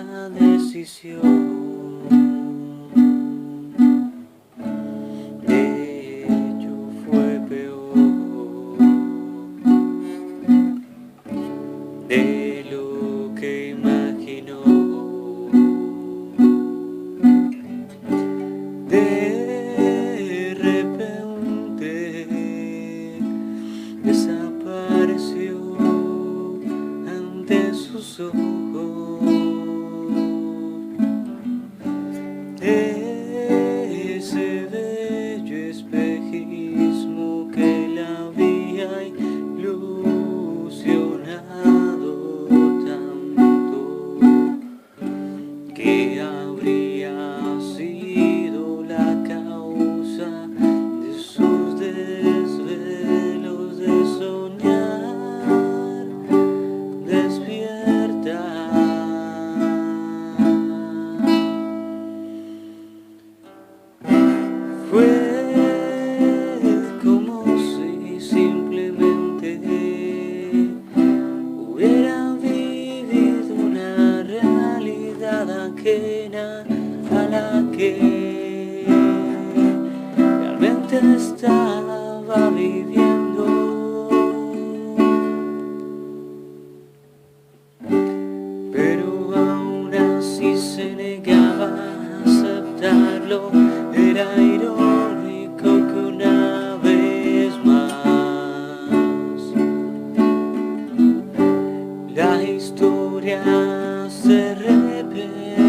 la decisión. De hecho fue peor de lo que imaginó. De repente desapareció ante sus ojos. Ese bello espejismo que la había ilusionado tanto, que habría sido la causa de sus desvelos de soñar despierta. Fue como si simplemente hubiera vivido una realidad ajena a la que realmente estaba viviendo. Pero aún así se negaba a aceptarlo. Era irónico que una vez más la historia se repetía.